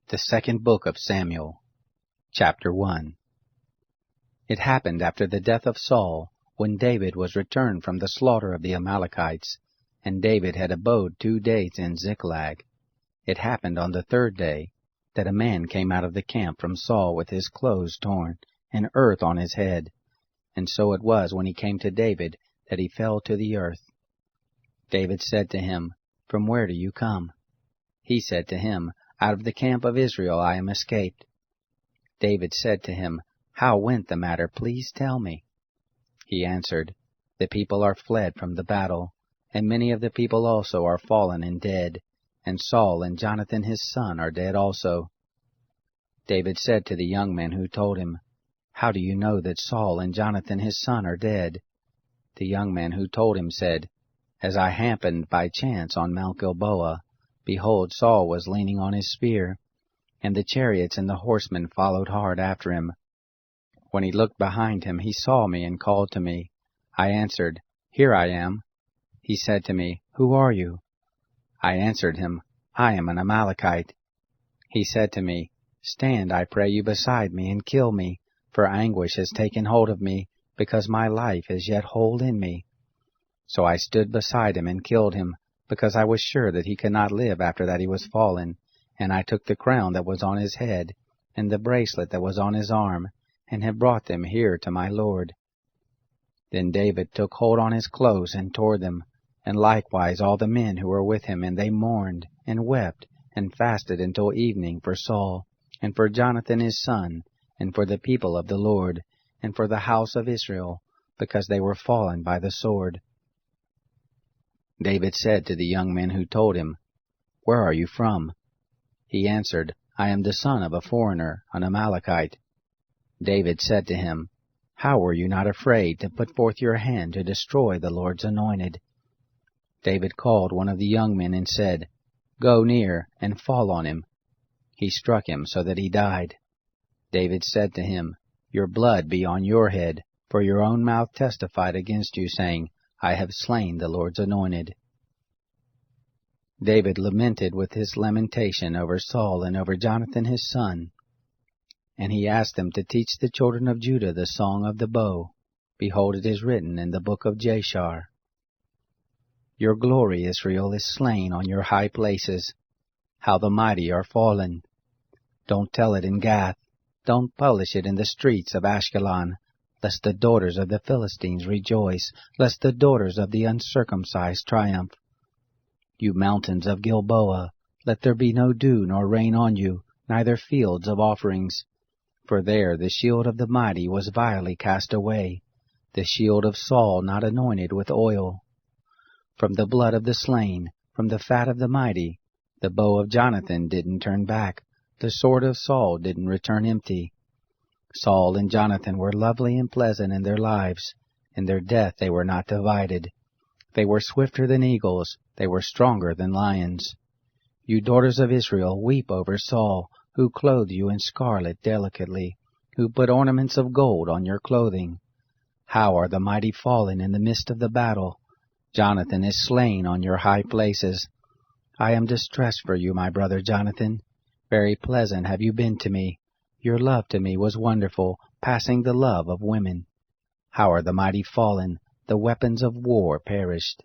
The second book of Samuel, chapter 1. It happened after the death of Saul, when David was returned from the slaughter of the Amalekites, and David had abode 2 days in Ziklag. It happened on the 3rd day, that a man came out of the camp from Saul with his clothes torn, and earth on his head. And so it was when he came to David, that he fell to the earth. David said to him, "From where do you come?" He said to him, "Out of the camp of Israel I am escaped." David said to him, "How went the matter? Please tell me." He answered, "The people are fled from the battle, and many of the people also are fallen and dead, and Saul and Jonathan his son are dead also." David said to the young man who told him, "How do you know that Saul and Jonathan his son are dead?" The young man who told him said, "As I happened by chance on Mount Gilboa, behold, Saul was leaning on his spear, and the chariots and the horsemen followed hard after him. When he looked behind him, he saw me and called to me. I answered, 'Here I am.' He said to me, 'Who are you?' I answered him, 'I am an Amalekite.' He said to me, 'Stand, I pray you, beside me, and kill me, for anguish has taken hold of me, because my life is yet whole in me.' So I stood beside him and killed him, because I was sure that he could not live after that he was fallen. And I took the crown that was on his head, and the bracelet that was on his arm, and have brought them here to my lord." Then David took hold on his clothes and tore them, and likewise all the men who were with him, and they mourned, and wept, and fasted until evening for Saul, and for Jonathan his son, and for the people of the Lord, and for the house of Israel, because they were fallen by the sword. David said to the young men who told him, "Where are you from?" He answered, "I am the son of a foreigner, an Amalekite." David said to him, "How were you not afraid to put forth your hand to destroy the Lord's anointed?" David called one of the young men and said, "Go near, and fall on him." He struck him so that he died. David said to him, "Your blood be on your head, for your own mouth testified against you, saying, 'I have slain the Lord's anointed.'" David lamented with his lamentation over Saul and over Jonathan his son. And he asked them to teach the children of Judah the song of the bow. Behold, it is written in the book of Jashar. "Your glory, Israel, is slain on your high places. How the mighty are fallen. Don't tell it in Gath. Don't publish it in the streets of Ashkelon, lest the daughters of the Philistines rejoice, lest the daughters of the uncircumcised triumph. You mountains of Gilboa, let there be no dew nor rain on you, neither fields of offerings. For there the shield of the mighty was vilely cast away, the shield of Saul not anointed with oil. From the blood of the slain, from the fat of the mighty, the bow of Jonathan didn't turn back, the sword of Saul didn't return empty. Saul and Jonathan were lovely and pleasant in their lives. In their death they were not divided. They were swifter than eagles, they were stronger than lions. You daughters of Israel, weep over Saul, who clothed you in scarlet delicately, who put ornaments of gold on your clothing. How are the mighty fallen in the midst of the battle! Jonathan is slain on your high places. I am distressed for you, my brother Jonathan. Very pleasant have you been to me. Your love to me was wonderful, passing the love of women. How are the mighty fallen! The weapons of war perished.